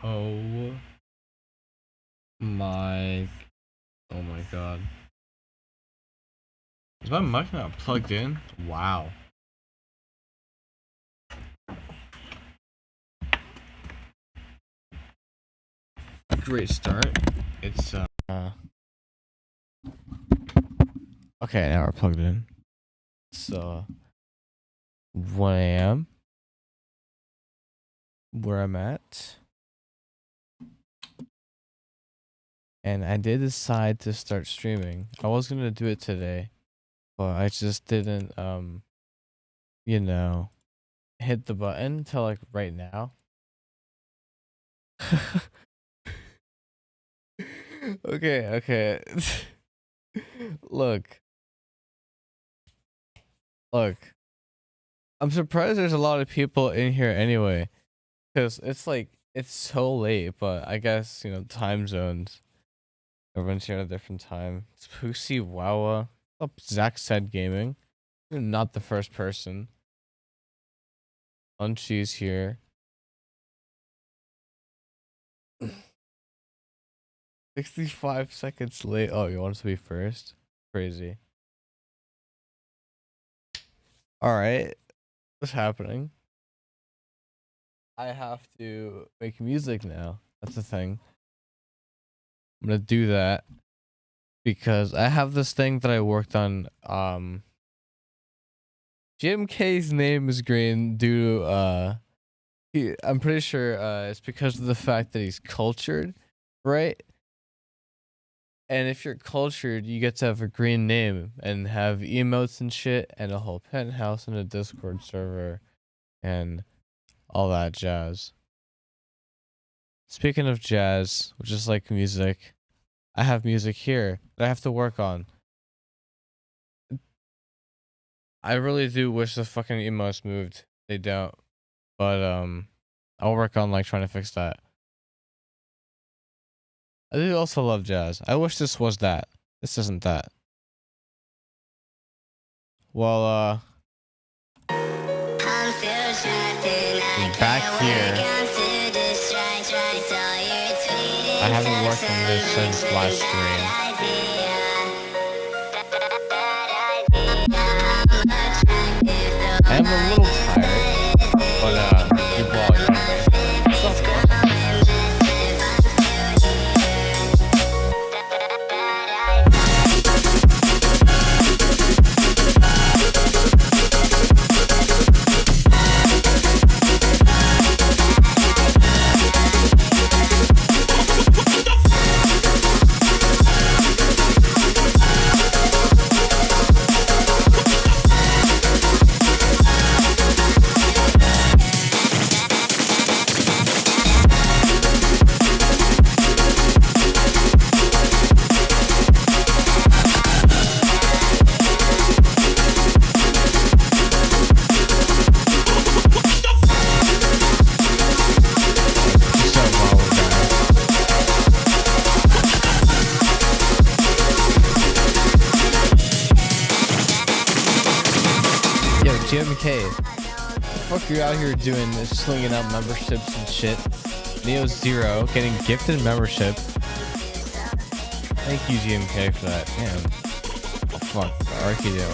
Oh my, oh my god. Is my mic not plugged in? Wow. Great start. It's okay, now we're plugged in. It's 1 a.m. where I'm at. And I did decide to start streaming. I was gonna do it today, but I just didn't you know, hit the button until like right now. Okay. Look. I'm surprised there's a lot of people in here anyway. Cause it's so late, but I guess, time zones. Everyone's here at a different time. It's Pussy Wawa. Up Zach said gaming. You're not the first person. Unshe's here. 65 seconds late. Oh, you want us to be first? Crazy. Alright. What's happening? I have to make music now. That's the thing. I'm gonna do that because I have this thing that I worked on. Jim K's name is green due to I'm pretty sure it's because of the fact that he's cultured, right? And if you're cultured, you get to have a green name and have emotes and shit and a whole penthouse and a Discord server and all that jazz. Speaking of jazz, which is like music, I have music here that I have to work on. I really do wish the fucking emotes moved. They don't. But I'll work on like trying to fix that. I do also love jazz. I wish this was that. This isn't that. Well, back here. I haven't worked on this since last stream. I am a little tired, but you ball, you know what I mean? JMK, what the fuck you out here doing, slinging out memberships and shit? Neo0 getting gifted membership. Thank you, GMK, for that. Damn. Oh fuck, Archideo.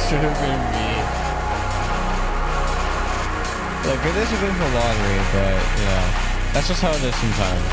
Should have been me. Look, it is a bit of a lottery, but, that's just how it is sometimes.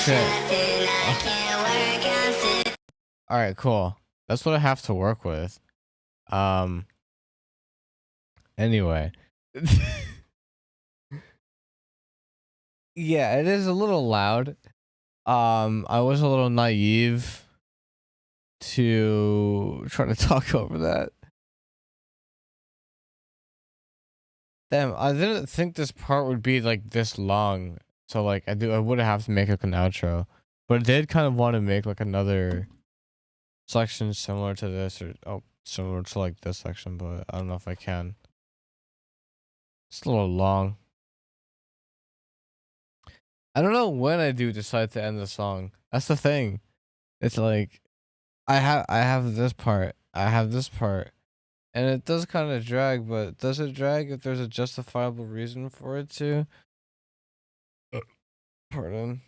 shit. All right, cool. That's what I have to work with. Anyway. Yeah, it is a little loud. I was a little naive to try to talk over that. Damn, I didn't think this part would be like this long. So like I would have to make like an outro. But I did kind of want to make like another section similar to this, or similar to like this section, but I don't know if I can. It's a little long. I don't know when I do decide to end the song. That's the thing. It's like I have this part. I have this part. And it does kind of drag, but does it drag if there's a justifiable reason for it to? Pardon.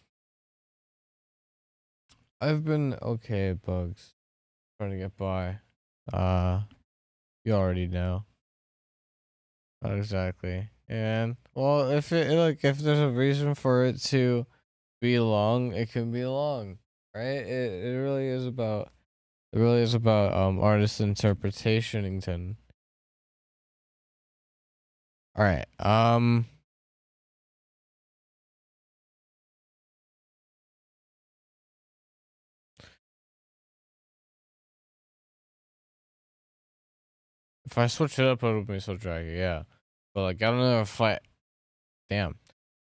I've been okay, Bugs. Trying to get by. You already know. Not exactly. And well, if if there's a reason for it to be long, it can be long, right? It really is about artist interpretationington. All right. If I switch it up, it would be so draggy, yeah. But like, I don't know if damn.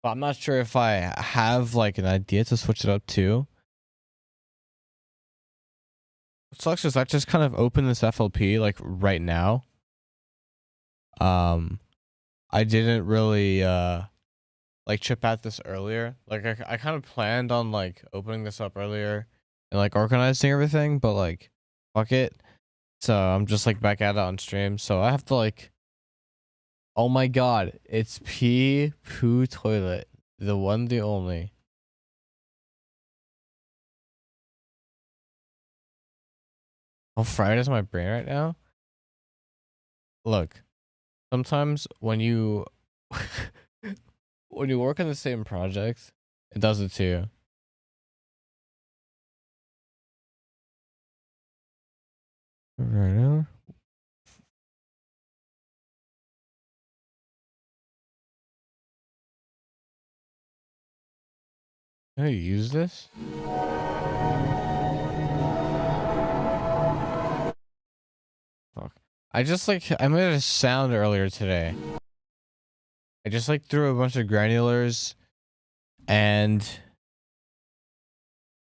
But I'm not sure if I have like an idea to switch it up to. What sucks is I just kind of opened this FLP like right now. I didn't really like chip at this earlier. Like I kind of planned on like opening this up earlier and like organizing everything, but like fuck it. So I'm just like back at it on stream. So I have to like, oh my god, it's pee poo toilet, the one, the only. How fried is my brain right now? Look, sometimes when you when you work on the same project, it does it to you. Right now? Can I use this? Fuck. I made a sound earlier today. I just like threw a bunch of granulars and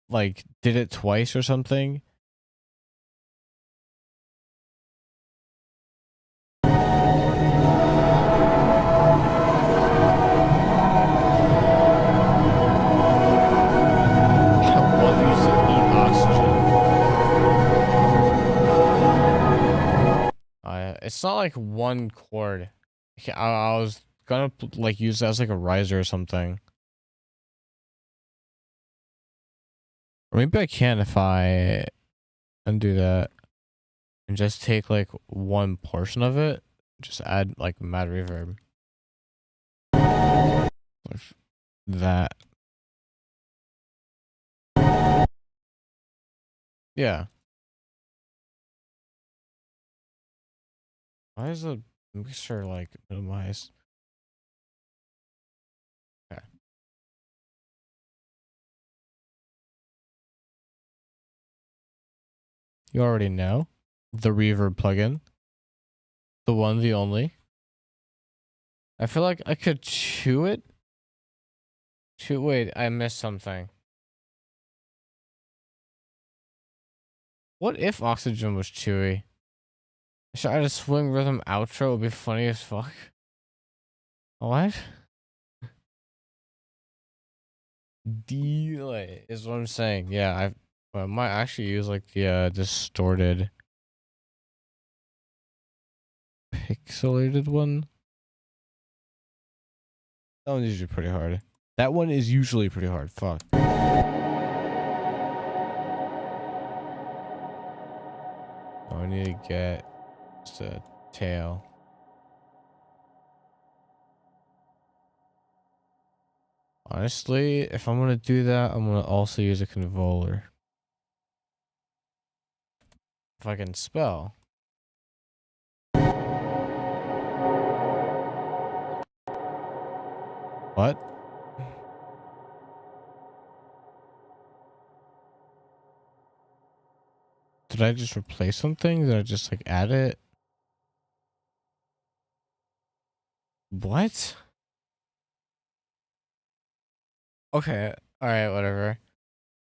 like did it twice or something. What used to eat oxygen? It's not like one chord. I was gonna like use that as like a riser or something. Or maybe I can if I undo that and just take like one portion of it. Just add like mad reverb. Like that. Yeah. Why is the mixture like minimized? Okay. You already know. The reverb plugin. The one, the only. I feel like I could chew it. Wait, I missed something. What if oxygen was chewy? Should I just swing rhythm outro? It would be funny as fuck. What? Delay is what I'm saying. Yeah, I might actually use like the distorted pixelated one. That one's usually pretty hard. That one is usually pretty hard. Fuck. Oh, I need to get just a tail. Honestly, if I'm gonna do that, I'm gonna also use a convoller. If I can spell. What? Did I just replace something? Did I just like add it? What? Okay. Alright, whatever.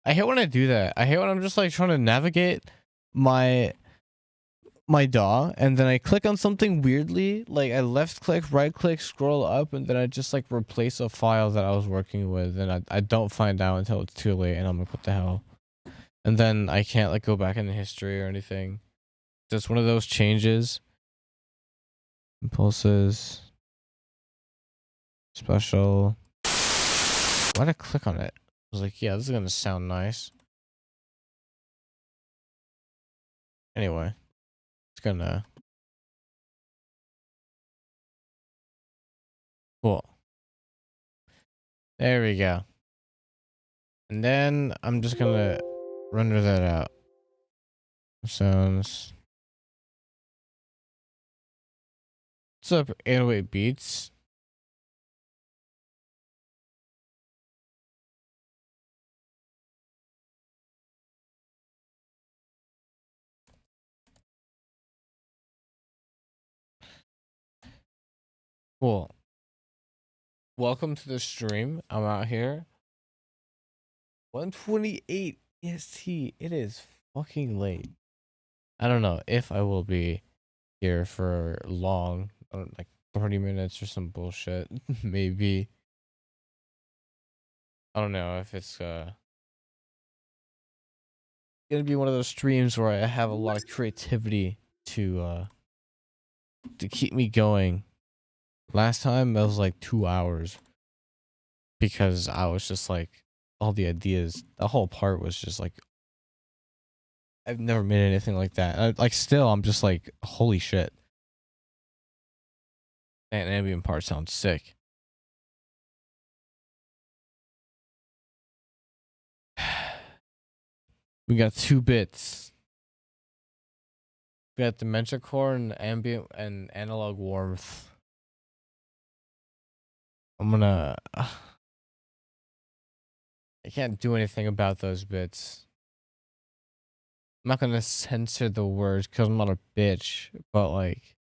I hate when I do that. I hate when I'm just like trying to navigate my DAW and then I click on something weirdly. Like I left click, right click, scroll up, and then I just like replace a file that I was working with, and I don't find out until it's too late, and I'm like, what the hell? And then I can't like go back in the history or anything. Just one of those changes. Impulses. Special. Why'd I click on it? I was like, yeah, this is gonna sound nice. Anyway, it's gonna. Cool. There we go. And then I'm just gonna render that out. Sounds. What's up, 808 beats? Cool. Welcome to the stream. I'm out here. 128 EST. It is fucking late. I don't know if I will be here for long. Like 30 minutes or some bullshit. Maybe. I don't know if it's gonna be one of those streams where I have a lot of creativity to keep me going. Last time it was like 2 hours because I was just like all the ideas. The whole part was just like I've never made anything like that. Like still, I'm just like holy shit. And ambient part sounds sick. We got 2 bits. We got dementia core and ambient and analog warmth. I'm gonna. I can't do anything about those bits. I'm not gonna censor the words because I'm not a bitch, but like,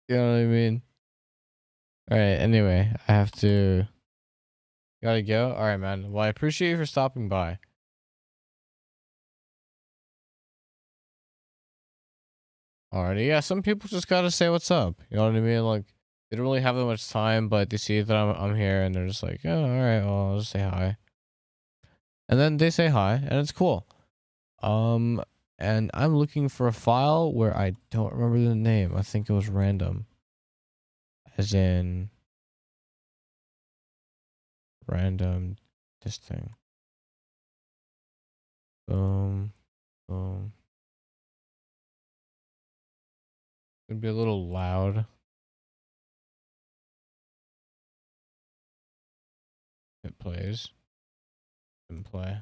you know what I mean? Alright, anyway, I have to. Gotta go? Alright, man. Well, I appreciate you for stopping by. Alrighty, yeah, some people just gotta say what's up. You know what I mean? Like, they don't really have that much time, but they see that I'm here and they're just like, oh, alright, well, I'll just say hi. And then they say hi, and it's cool. And I'm looking for a file where I don't remember the name. I think it was random. As in random this thing. Boom. Boom. It'd be a little loud. It plays. Didn't play.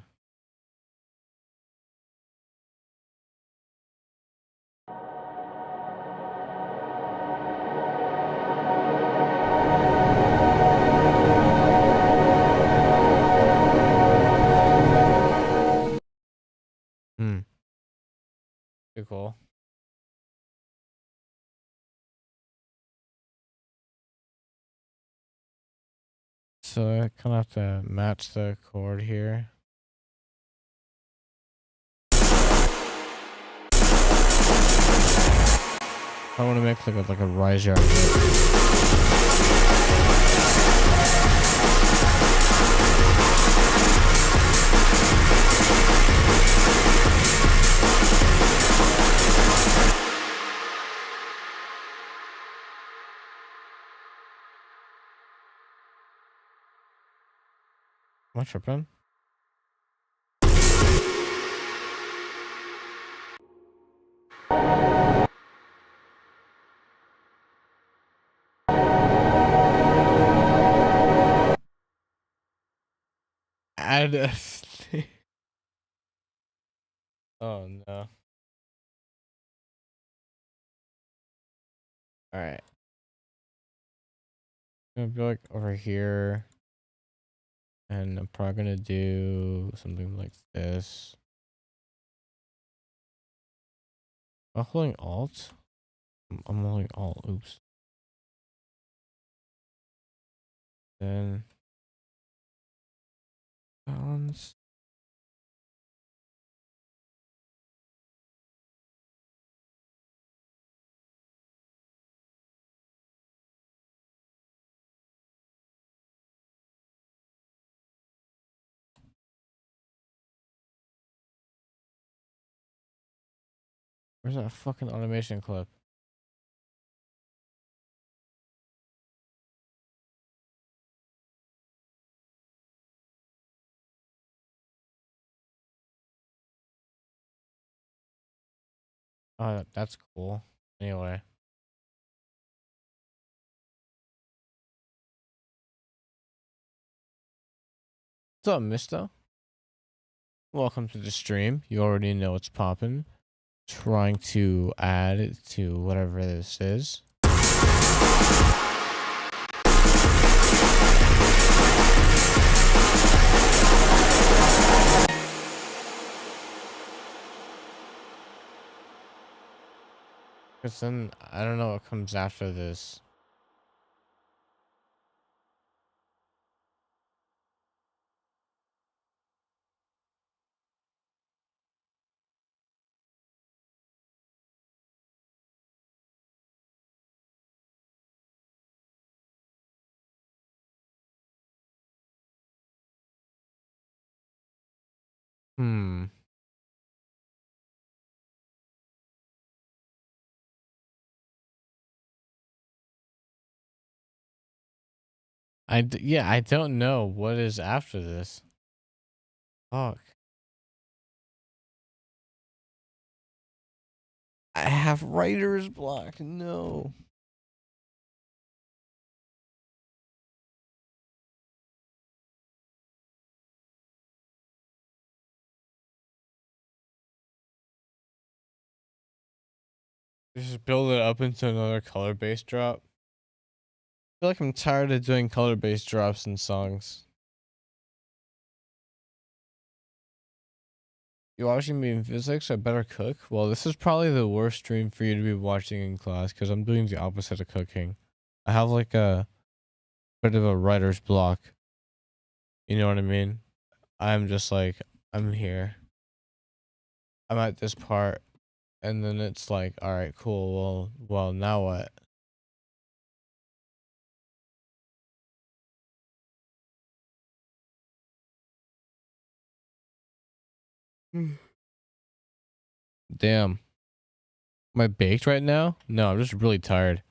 Pretty cool. So I kind of have to match the chord here. I want to make like a rise yard. Am I tripping? add a oh no. Alright. I'm gonna be like over here. And I'm probably gonna do something like this. I'm holding Alt. I'm holding Alt. Oops. Then balance. Where's that fucking automation clip? Oh, that's cool. Anyway. What's up, mister? Welcome to the stream. You already know what's popping. Trying to add it to whatever this is. Because then I don't know what comes after this. Hmm. Yeah, I don't know what is after this. Fuck. I have writer's block. No. Just build it up into another color-based drop. I feel like I'm tired of doing color-based drops in songs. You watching me in physics? I better cook. Well, this is probably the worst stream for you to be watching in class because I'm doing the opposite of cooking. I have like a bit of a writer's block. You know what I mean? I'm just like, I'm here. I'm at this part, and then it's like, all right, cool. Well, now what? Damn. Am I baked right now? No, I'm just really tired.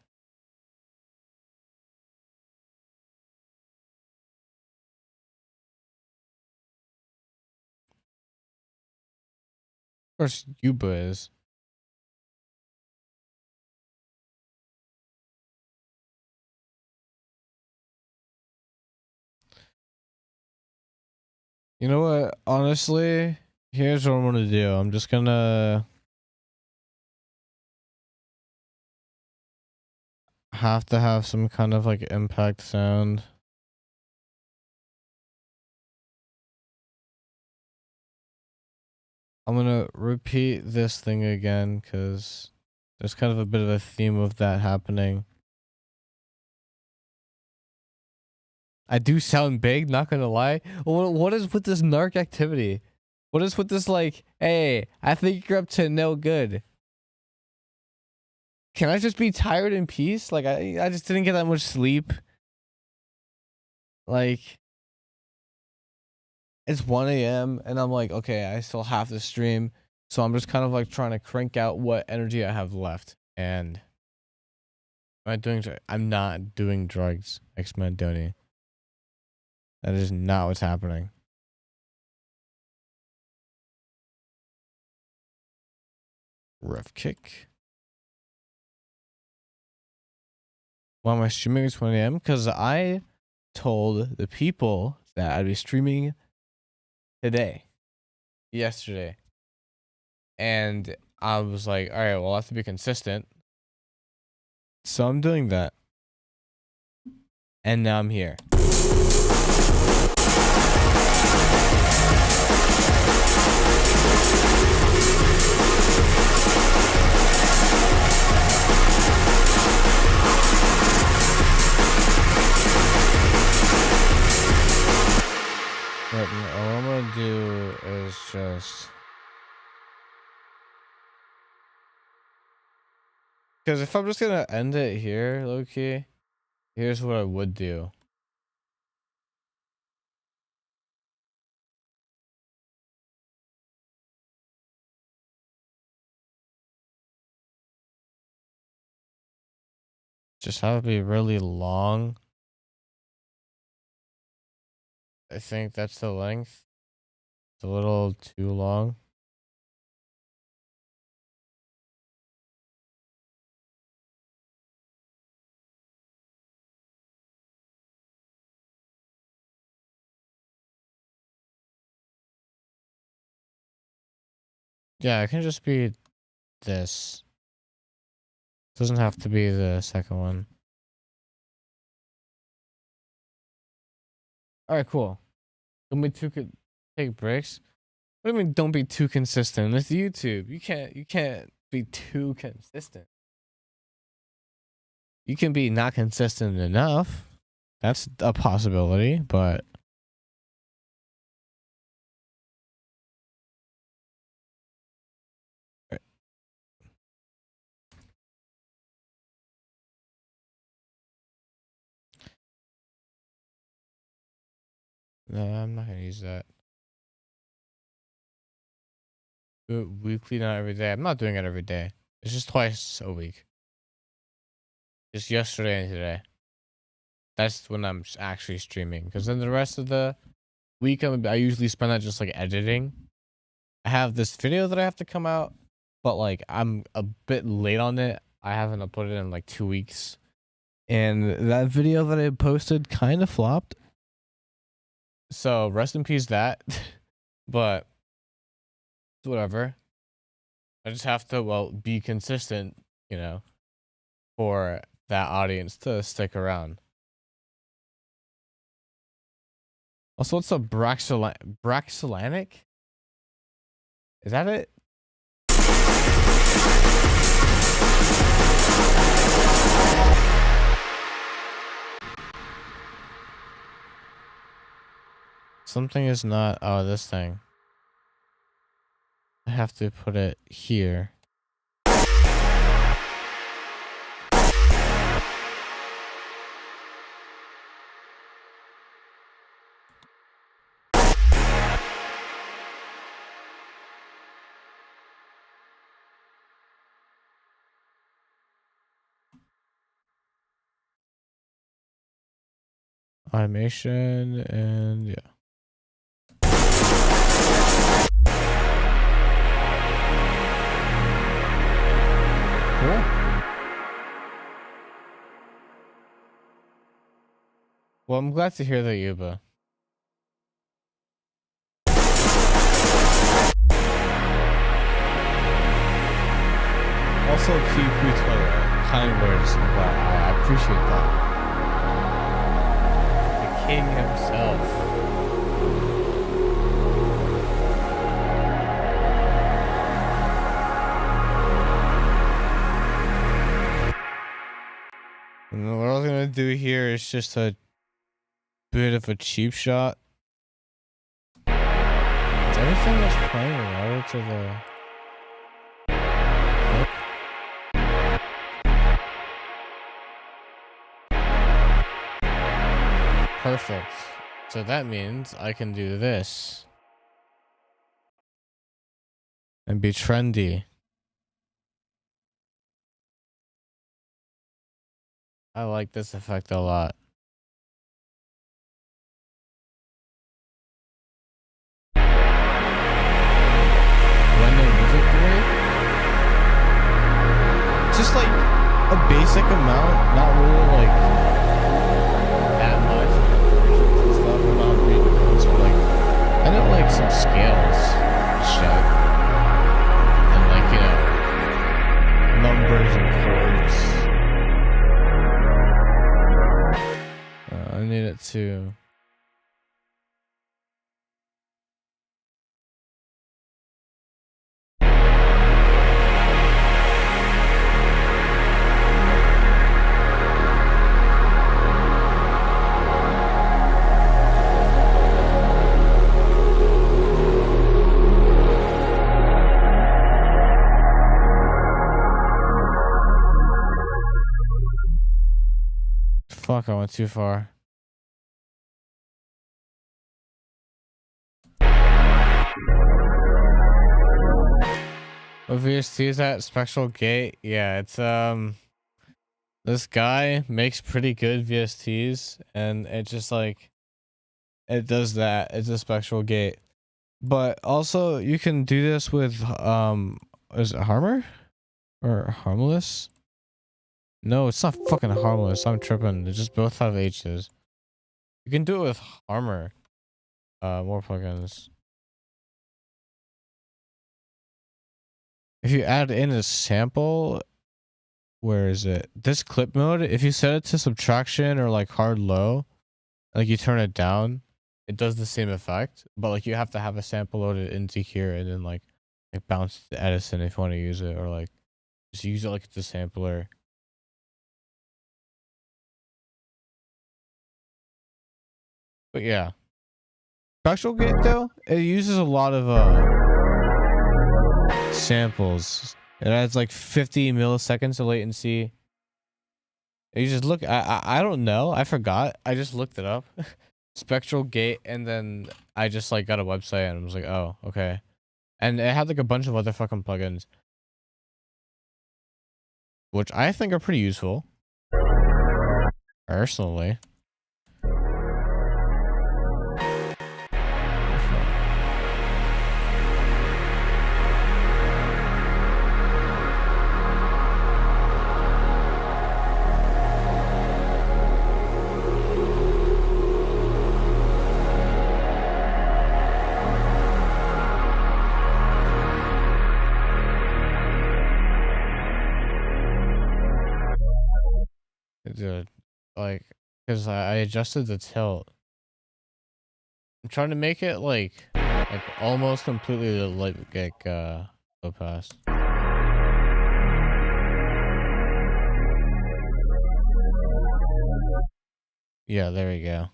Of course, Yuba is. You know what? Honestly, here's what I'm gonna do. I'm just gonna have to have some kind of like impact sound. I'm gonna repeat this thing again because there's kind of a bit of a theme of that happening. I do sound big, not gonna lie. What is with this narc activity? What is with this like, hey, I think you're up to no good. Can I just be tired in peace? Like I just didn't get that much sleep. Like it's 1 a.m. and I'm like, okay, I still have to stream. So I'm just kind of like trying to crank out what energy I have left. And I'm not doing drugs, X-Men Donny. That is not what's happening. Ref kick. Why am I streaming at 20 a.m.? Because I told the people that I'd be streaming yesterday. And I was like, all right, well, I have to be consistent. So I'm doing that. And now I'm here. But all I'm gonna do is just, because if I'm just gonna end it here, low key, here's what I would do. Just have it be really long. I think that's the length. It's a little too long. Yeah, it can just be this. Doesn't have to be the second one. All right, cool. Don't be too take breaks. What do you mean? Don't be too consistent. It's YouTube. You can't be too consistent. You can be not consistent enough. That's a possibility, but no, I'm not gonna use that. Do it weekly, not every day. I'm not doing it every day. It's just twice a week. Just yesterday and today. That's when I'm actually streaming. Because then the rest of the week, I usually spend that just like editing. I have this video that I have to come out, but like I'm a bit late on it. I haven't uploaded it in like 2 weeks. And that video that I posted kind of flopped. So rest in peace that. But whatever. I just have to, well, be consistent, you know, for that audience to stick around. Also, what's a Braxilanic? Is that it? Something is not, oh, this thing. I have to put it here. Automation and yeah. Cool. Well, I'm glad to hear that, Yuba. Also, keep kind words. I appreciate that. The king himself. And what I was gonna do here is just a bit of a cheap shot. Is anything that's playing related to the... Perfect. So that means I can do this. And be trendy. I like this effect a lot. When the music break, just like a basic amount, not really like that much stuff. I'm not reading notes, but like I know like like some scales and shit. And like, numbers and chords. I need it to. Fuck, I went too far. What VST is that? Spectral Gate? Yeah, it's this guy makes pretty good VSTs, and it just like it does that. It's a Spectral Gate. But also you can do this with is it Harmor? Or Harmless? No, it's not fucking Harmless. I'm tripping. They just both have H's. You can do it with Harmor. More plugins. If you add in a sample, where is it? This clip mode, if you set it to subtraction or like hard low, like you turn it down, it does the same effect. But like you have to have a sample loaded into here and then like bounce to Edison if you want to use it, or like just use it like it's a sampler. But yeah, Spectral Gate though, it uses a lot of samples. It adds like 50 milliseconds of latency. You just look. I don't know. I forgot. I just looked it up. Spectral Gate, and then I just like got a website and was like, oh, okay. And it had like a bunch of other fucking plugins, which I think are pretty useful, personally. Dude, like, because I adjusted the tilt. I'm trying to make it like almost completely like low pass. Yeah, there we go.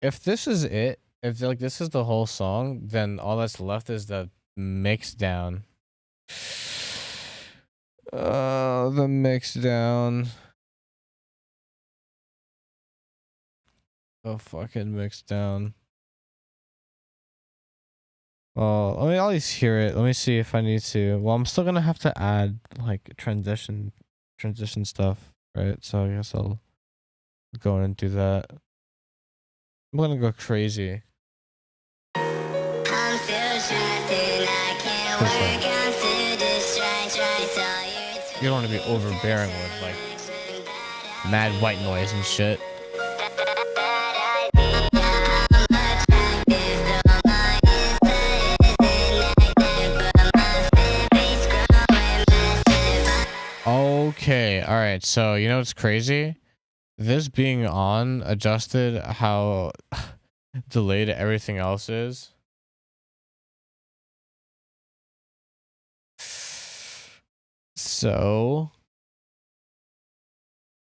If this is it, if like this is the whole song, then all that's left is the mix down. The mix down. The fucking mix down. Well, let me at least hear it. Let me see if I need to. Well, I'm still gonna have to add like transition stuff, right? So I guess I'll go in and do that. I'm gonna go crazy. You don't want to be overbearing with like mad white noise and shit. Okay, alright, so you know what's crazy? This being on adjusted how delayed everything else is. So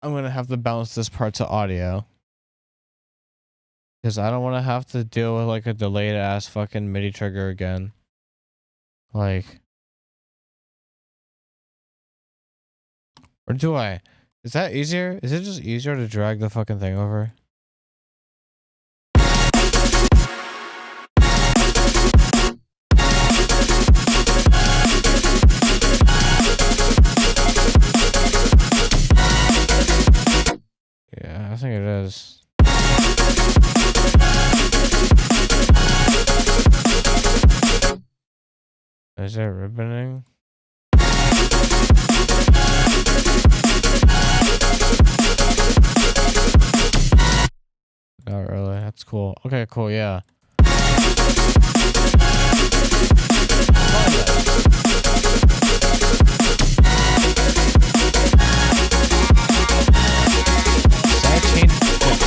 I'm gonna have to bounce this part to audio, because I don't want to have to deal with like a delayed ass fucking MIDI trigger again. Like, or do I? Is that easier? Is it just easier to drag the fucking thing over? Yeah, I think it is. Is there ribboning? Not really. That's cool. Okay, cool. Yeah. Sidechain chips.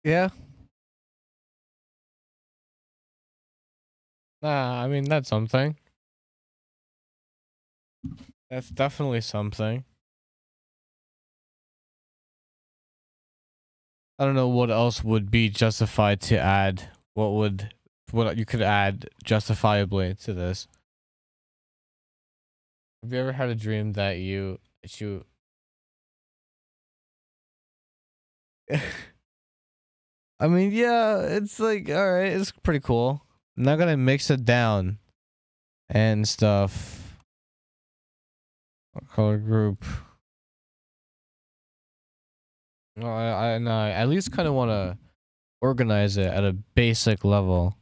Yeah. Nah, I mean that's something. That's definitely something. I don't know what else would be justified to add. What you could add justifiably to this? Have you ever had a dream that you I mean, yeah, it's like all right, it's pretty cool. I'm not gonna mix it down and stuff. Color group. No, no, I at least kind of want to organize it at a basic level.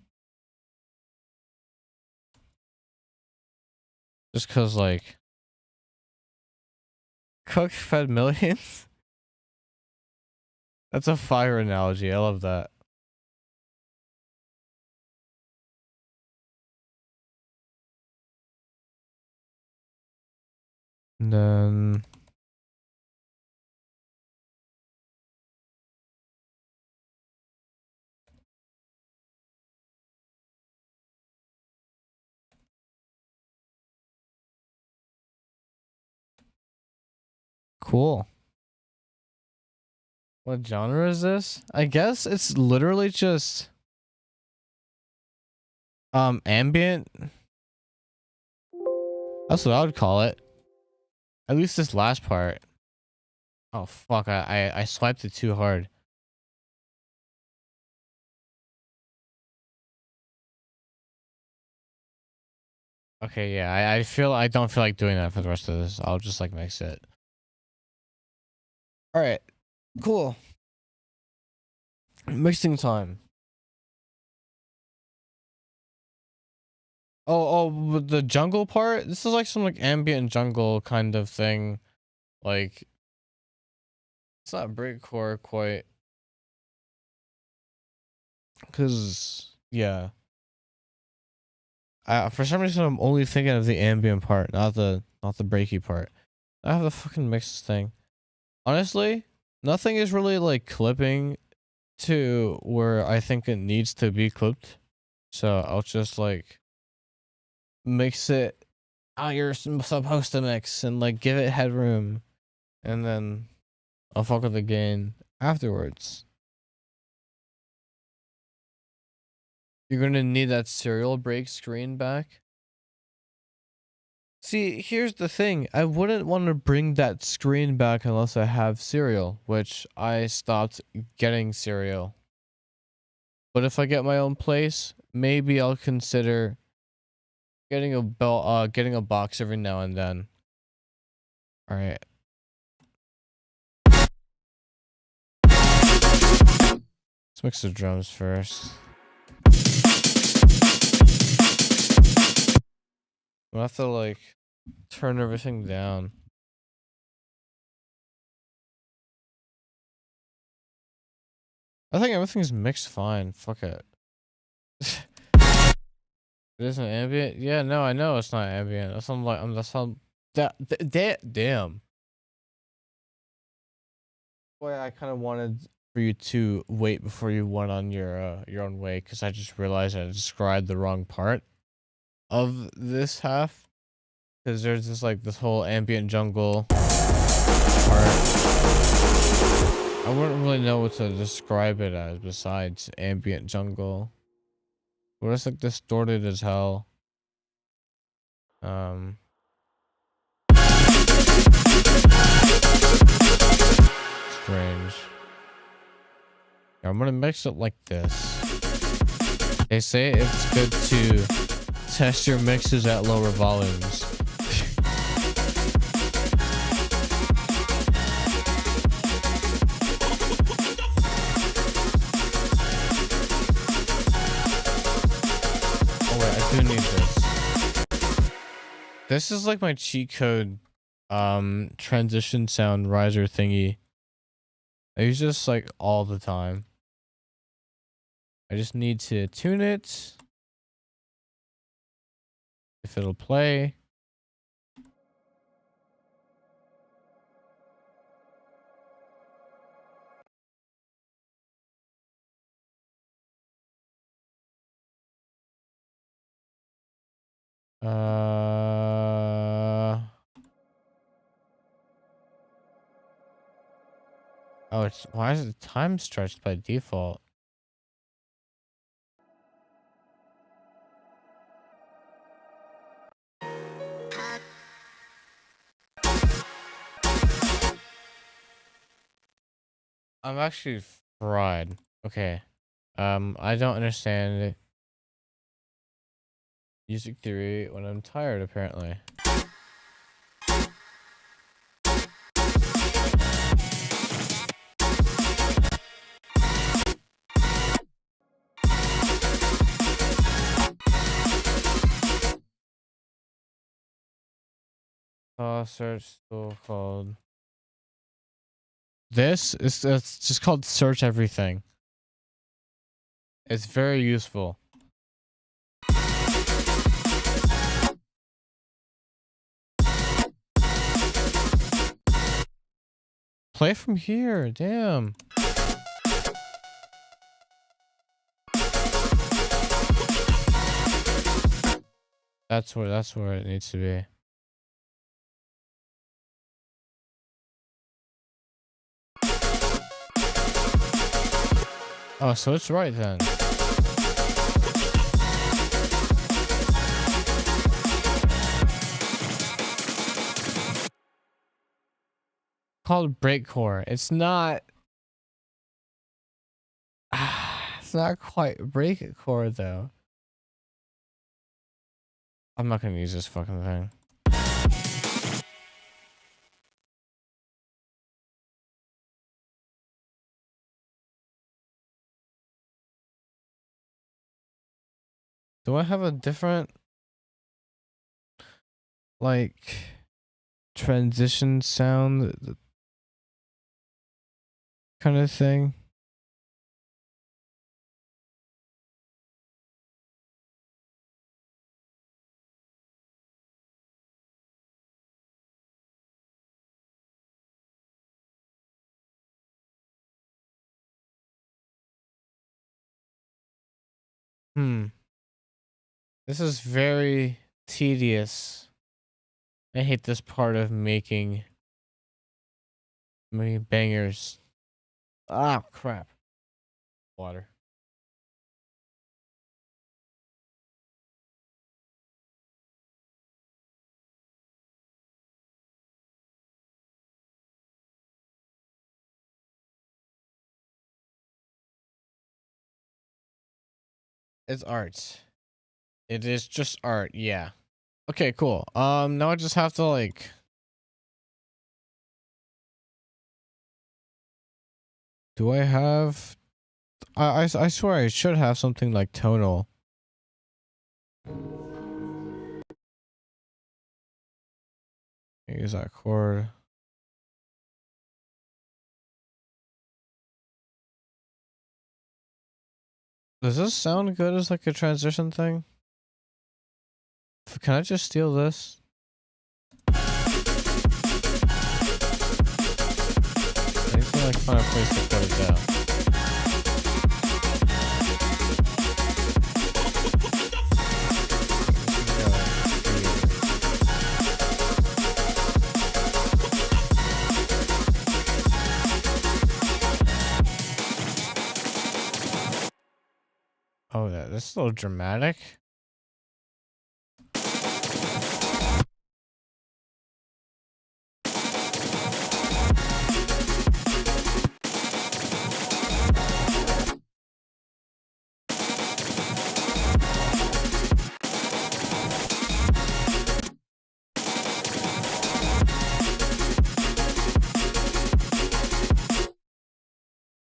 Just cause like cook fed millions. That's a fire analogy. I love that. And then cool. What genre is this? I guess it's literally just ambient. That's what I would call it. At least this last part. Oh fuck, I swiped it too hard. Okay, yeah, I don't feel like doing that for the rest of this. I'll just like mix it. Alright, cool. Mixing time. Oh, the jungle part? This is like some like ambient jungle kind of thing. Like, it's not breakcore quite. Cause yeah. For some reason I'm only thinking of the ambient part, not the breaky part. I have the fucking mix thing. Honestly, nothing is really like clipping to where I think it needs to be clipped. So I'll just like mix it how you're supposed to mix and like give it headroom, and then I'll fuck with the gain afterwards. You're gonna need that serial break screen back. See, here's the thing. I wouldn't want to bring that screen back unless I have serial, which I stopped getting serial. But if I get my own place, maybe I'll consider getting getting a box every now and then. All right. Let's mix the drums first. I'll have to like turn everything down. I think everything's mixed fine. Fuck it. It isn't ambient? Yeah, no, I know it's not ambient. That's something like damn. Boy, I kind of wanted for you to wait before you went on your own way, because I just realized I described the wrong part of this half. Because there's this like this whole ambient jungle part. I wouldn't really know what to describe it as besides ambient jungle. But it's like distorted as hell. Strange. Yeah, I'm gonna mix it like this. They say it's good to test your mixes at lower volumes. Oh wait, I do need this. This is like my cheat code transition sound riser thingy. I use this like all the time. I just need to tune it. If it'll play. Oh, it's why is it time stretched by default? I'm actually fried. Okay. I don't understand it. Music theory when I'm tired, apparently. Search tool called. This is it's just called search everything. It's very useful. play from here. Damn. That's where it needs to be. Oh, so it's right then. Called breakcore. It's not. It's not quite breakcore though. I'm not gonna use this fucking thing. Do I have a different like transition sound kind of thing? This is very tedious. I hate this part of making bangers. Ah, crap. Water. It's art. It is just art, yeah. Okay, cool. Now I just have to like do I have I swear I should have something like tonal. Use that chord. Does this sound good as like a transition thing? Can I just steal this? I need to like find a place to put it down. Oh, that's a little dramatic.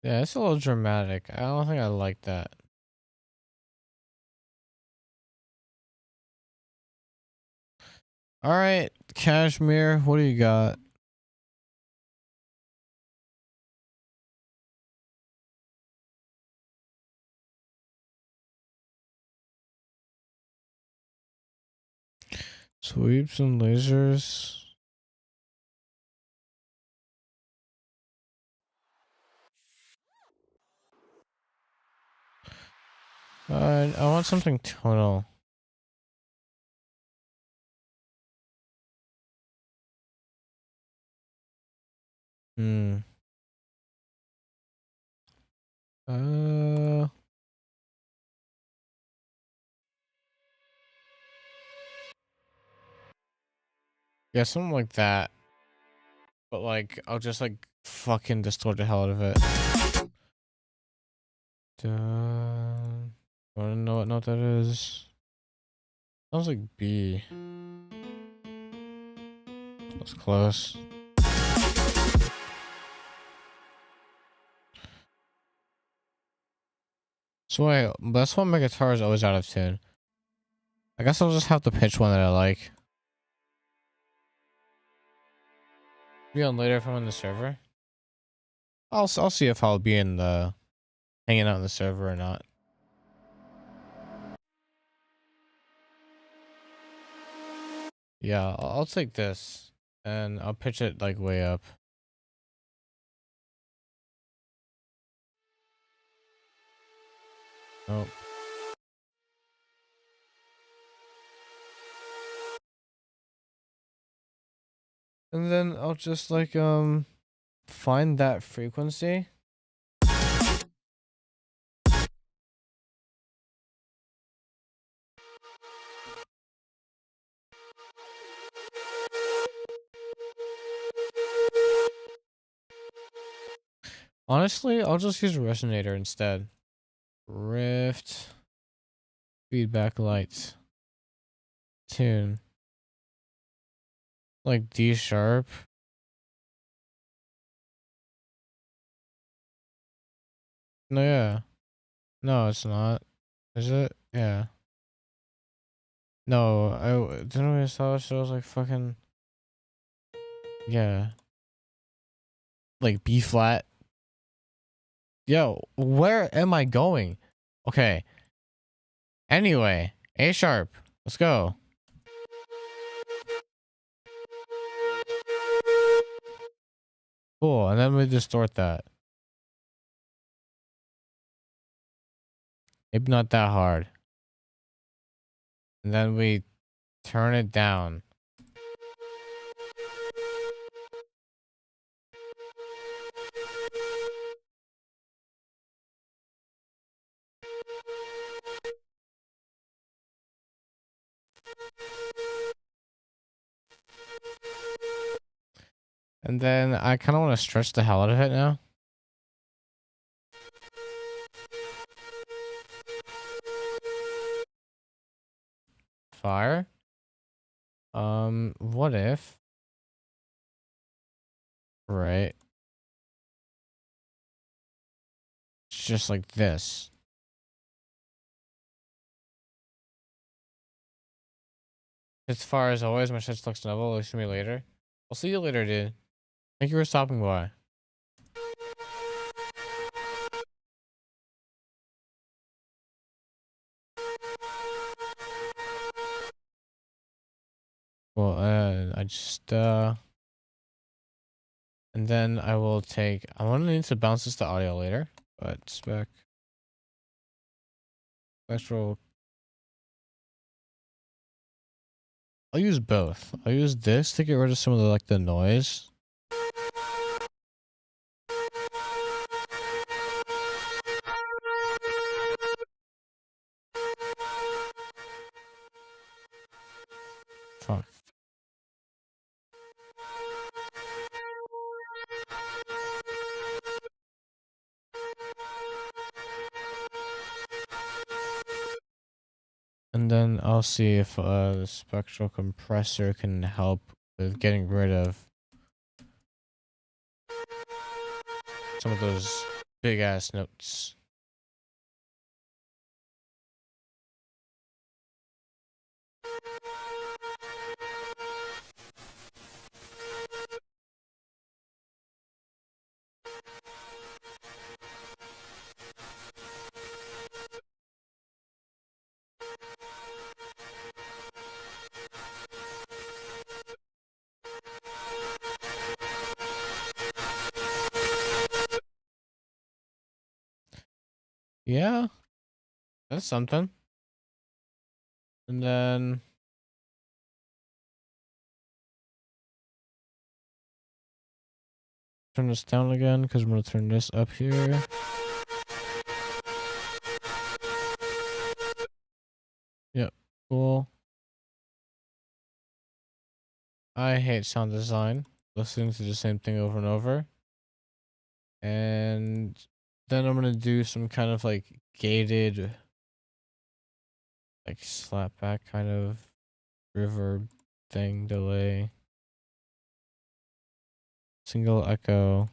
Yeah, it's a little dramatic. I don't think I like that. All right, Cashmere, what do you got? Sweeps and lasers. I want something tonal. Hmm. Uh. Yeah, something like that. But like, I'll just like fucking distort the hell out of it. Dun. I don't know what note that is. Sounds like B. That's close. So wait, that's why my guitar is always out of tune. I guess I'll just have to pitch one that I like. Be on later if I'm on the server. I'll see if I'll be in the hanging out in the server or not. Yeah, I'll take this and I'll pitch it like way up. Oh. And then I'll just like find that frequency. Honestly, I'll just use a resonator instead. Rift feedback lights. Tune. Like D sharp. No, yeah. No, it's not. Is it? Yeah. No, I didn't we saw it shows like fucking yeah. Like B flat. Yo, where am I going? Okay. Anyway, A sharp. Let's go. Cool. And then we distort that. Maybe not that hard. And then we turn it down. And then I kind of want to stretch the hell out of it now. Fire. What if? Right. It's just like this. As far as always, my shit's looks novel. Listen to me later. I'll see you later, dude. Thank you for stopping by. Well, I just, and then I will take, I want to need to bounce this to audio later, but spectral. I'll use both. I'll use this to get rid of some of the, like, the noise. Fuck. And then I'll see if the spectral compressor can help with getting rid of some of those big ass notes. Yeah, that's something. And then turn this down again because I'm gonna turn this up here. Yep, cool. I hate sound design. Listening to the same thing over and over. And then I'm gonna do some kind of like gated, like slap back kind of reverb thing, delay, single echo.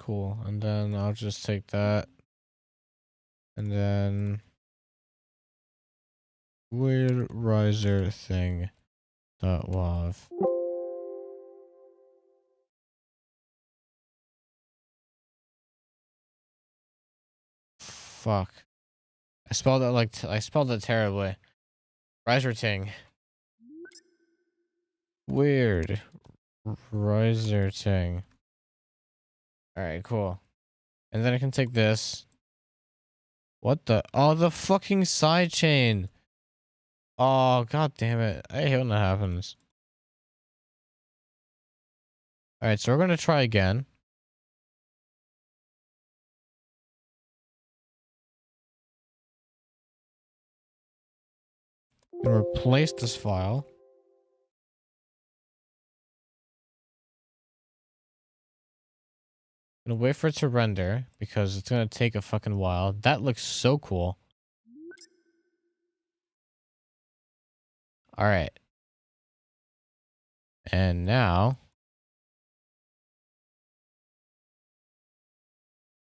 Cool. And then I'll just take that and then weird riser thing dot wav. Fuck. I spelled it like I spelled it terribly. Riser ting. Weird riser ting. All right, cool. And then I can take this. What the? Oh, the fucking side chain. Oh, god damn it. I hate when that happens. All right, so we're going to try again. And replace this file. And wait for it to render because it's going to take a fucking while. That looks so cool. All right. And now.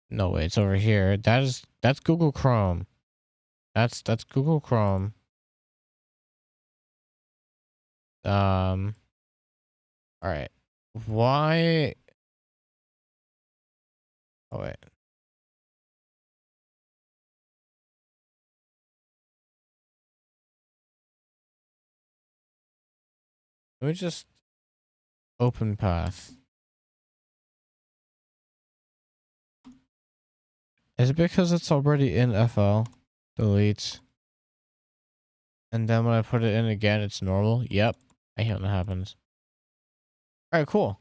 No, wait, it's over here. That's Google Chrome. That's Google Chrome. All right. Why? Oh, wait. Let me just open path. Is it because it's already in FL? Delete. And then when I put it in again, it's normal? Yep. I hate when that happens. Alright, cool.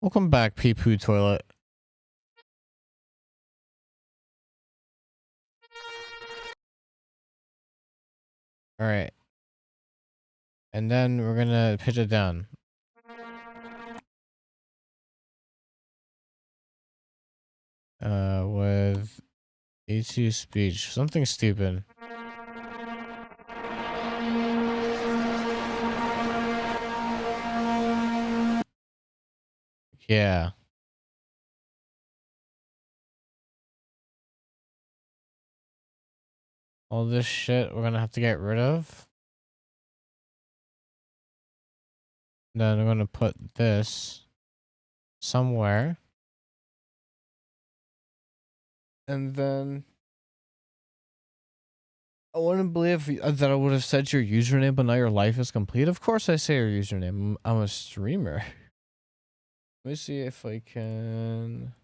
Welcome back, pee poo toilet. Alright. And then we're gonna pitch it down. With E2 speech. Something stupid. Yeah. All this shit we're gonna have to get rid of. Then I'm gonna put this somewhere. And then I wouldn't believe that I would have said your username, but now your life is complete. Of course I say your username. I'm a streamer. Let me see if I can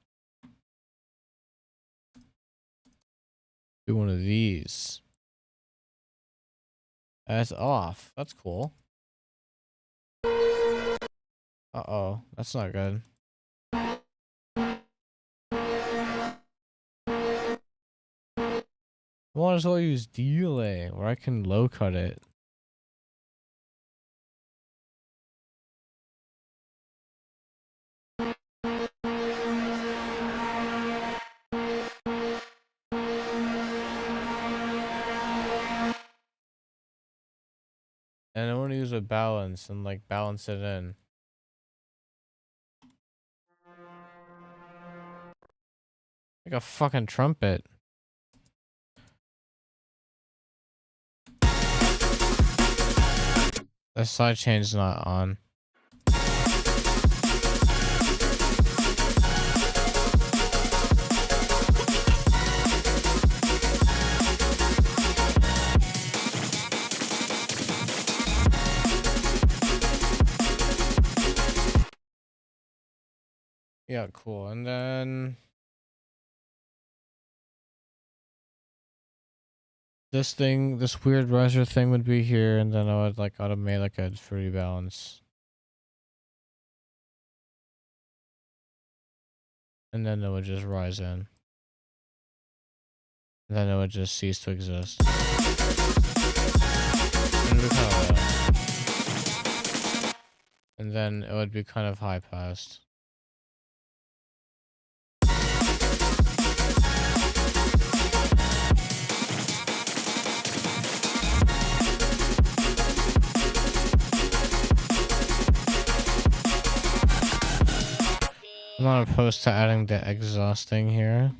do one of these. That's off. That's cool. Uh-oh. That's not good. I might as well use delay, where I can low cut it. And I want to use a balance and like balance it in. Like a fucking trumpet. The sidechain's not on. Yeah, cool. And then this thing, this weird riser thing would be here, and then I would like automate like a free balance. And then it would just rise in. And then it would just cease to exist. And, it would kind of, and then it would be kind of high passed. I'm not opposed to adding the exhausting here.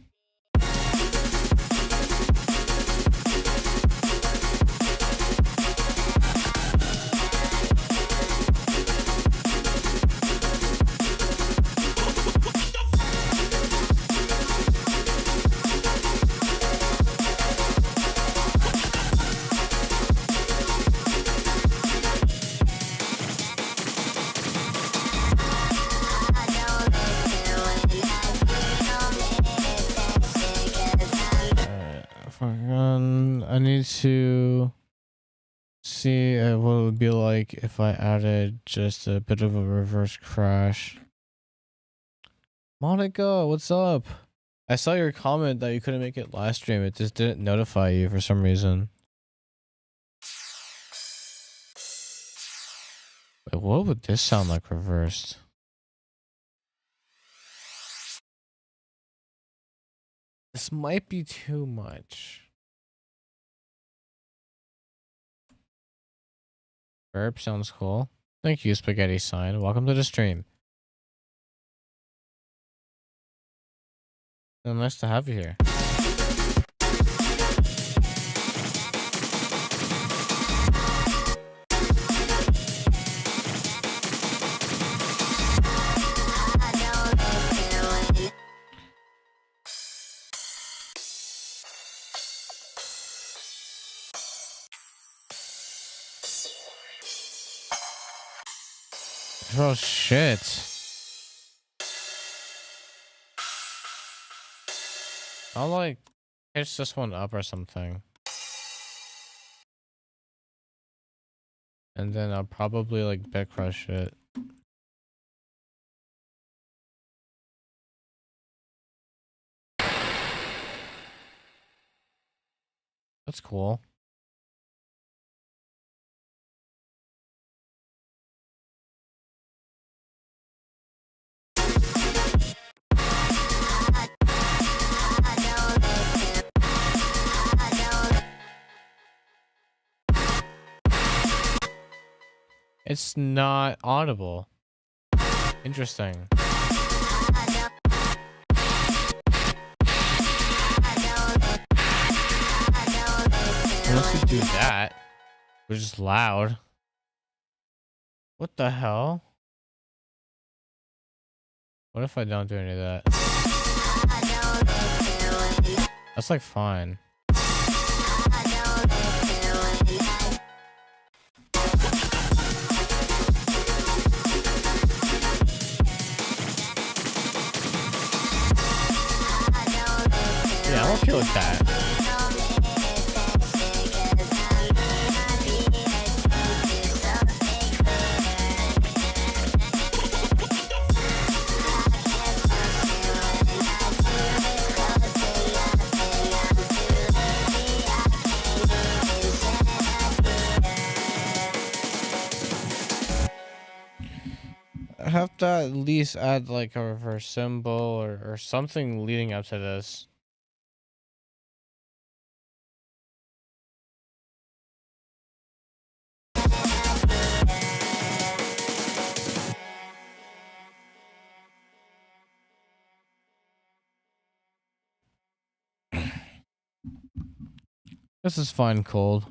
I need to see what it would be like if I added just a bit of a reverse crash. Monica, what's up? I saw your comment that you couldn't make it last stream. It just didn't notify you for some reason. Wait, what would this sound like reversed? This might be too much. Burp sounds cool. Thank you, Spaghetti Sign. Welcome to the stream. Oh, nice to have you here. Oh shit. I'll like pitch this one up or something. And then I'll probably like bit crush it. That's cool. It's not audible. Interesting. Unless you do that, which is loud. What the hell? What if I don't do any of that? That's like fine. Yeah, I'm okay with that. I have to at least add like a reverse symbol or something leading up to this. This is fine cold.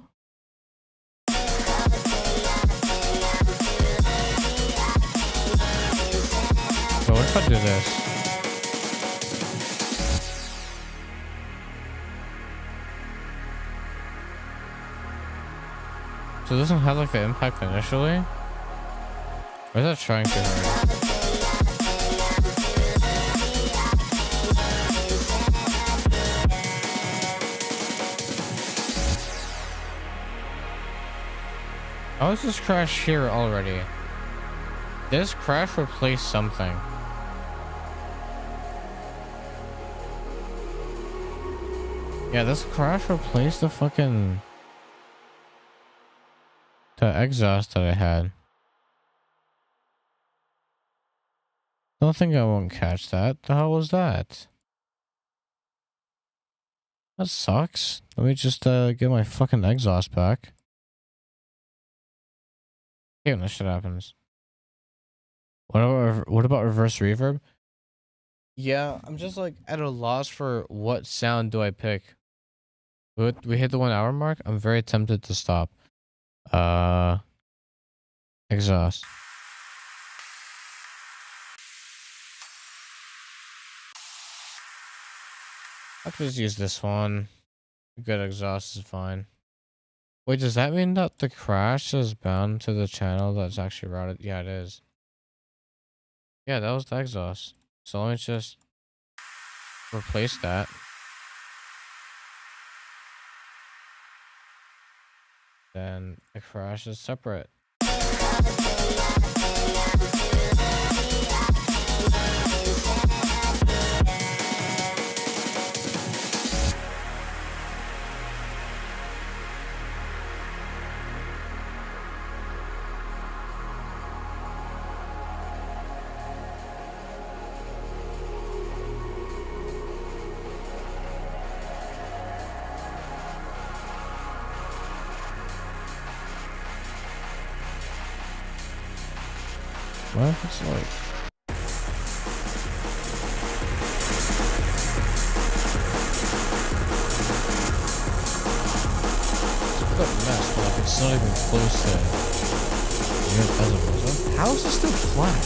So what if I do this? So it doesn't have like the impact initially? Or is that trying too hard? How is this crash here already? This crash replaced something. Yeah, this crash replaced the exhaust that I had. Don't think I won't catch that. The hell was that? That sucks. Let me just get my fucking exhaust back. Yeah, when that shit happens. What about reverse reverb? Yeah, I'm just like at a loss for what sound do I pick. We hit the 1 hour mark. I'm very tempted to stop. Exhaust. I could just use this one. Good exhaust is fine. Wait, does that mean that the crash is bound to the channel that's actually routed? Yeah, it is. Yeah, that was the exhaust. So let me just replace that. then the crash is separate. What if it's like... What a mess, but like it's not even close to... How is it still flat?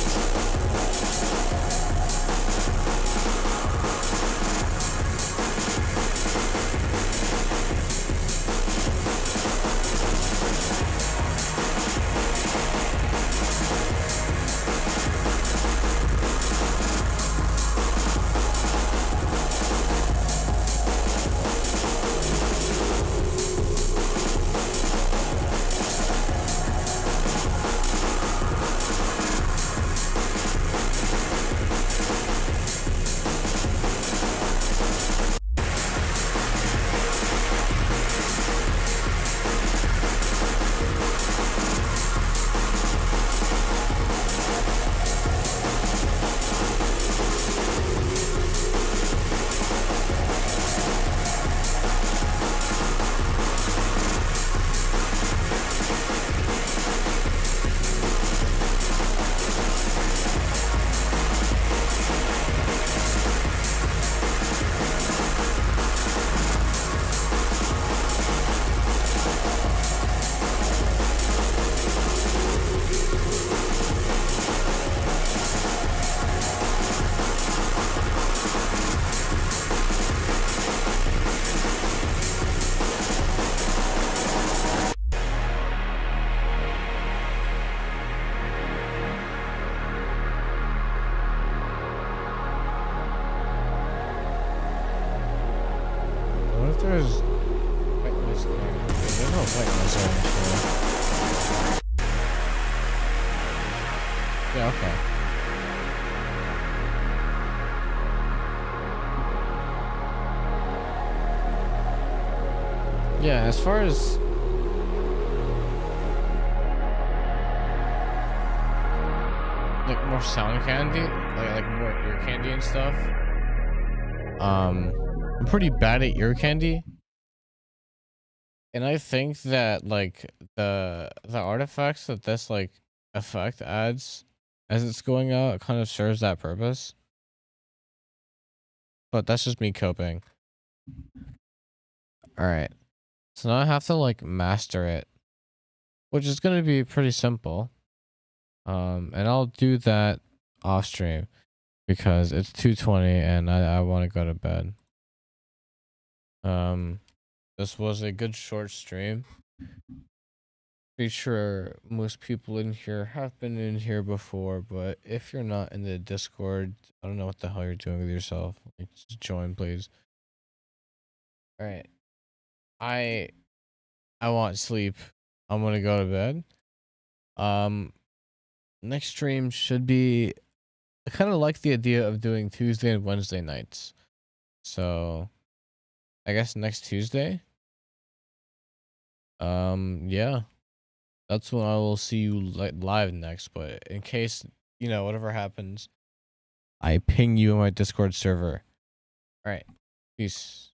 What if there's whiteness there? There's no whiteness there. Yeah, okay. Yeah, as far as like more sound candy, like more ear candy and stuff. I'm pretty bad at ear candy, and I think that like the artifacts that this like effect adds as it's going out, it kind of serves that purpose. But that's just me coping. All right, so now I have to like master it, which is gonna be pretty simple. And I'll do that off stream because it's 2:20 and I want to go to bed. This was a good short stream. Pretty sure most people in here have been in here before, but if you're not in the Discord, I don't know what the hell you're doing with yourself. Like, just join, please. All right, I want sleep. I'm gonna go to bed. Next stream should be... I kind of like the idea of doing Tuesday and Wednesday nights. So I guess next Tuesday. Yeah. That's when I will see you like live next, but in case, you know, whatever happens, I ping you in my Discord server. All right. Peace.